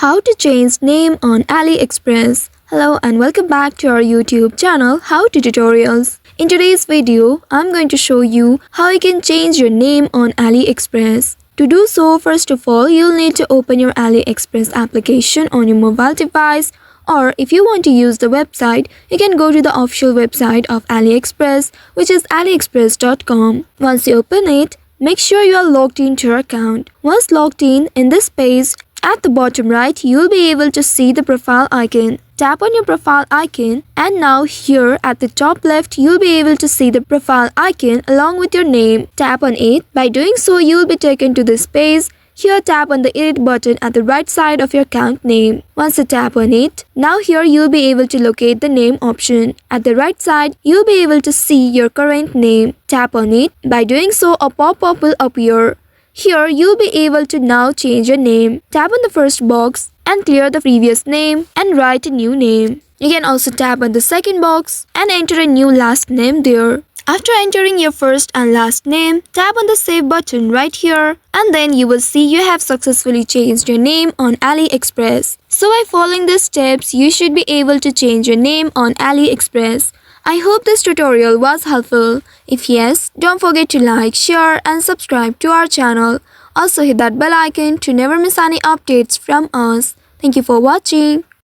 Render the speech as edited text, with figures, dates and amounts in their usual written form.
How to change name on AliExpress. Hello and welcome back to our YouTube channel How to Tutorials. In today's video, I'm going to show you how you can change your name on AliExpress. To do so, first of all, you'll need to open your AliExpress application on your mobile device, or if you want to use the website, you can go to the official website of AliExpress, which is aliexpress.com. Once you open it, make sure you are logged into your account. Once logged in this page, at the bottom right, you'll be able to see the profile icon. Tap on your profile icon, and now here at the top left, you'll be able to see the profile icon along with your name. Tap on it. By doing so, you'll be taken to this page. Here, tap on the edit button at the right side of your account name. Once you tap on it, now here you'll be able to locate the name option. At the right side, you'll be able to see your current name. Tap on it. By doing so, a pop-up will appear. Here, you'll be able to now change your name. Tap on the first box and clear the previous name and write a new name. You can also tap on the second box and enter a new last name there. After entering your first and last name, tap on the save button right here, and then you will see you have successfully changed your name on AliExpress. So by following these steps, you should be able to change your name on AliExpress. I hope this tutorial was helpful. If yes, don't forget to like, share and subscribe to our channel. Also hit that bell icon to never miss any updates from us. Thank you for watching.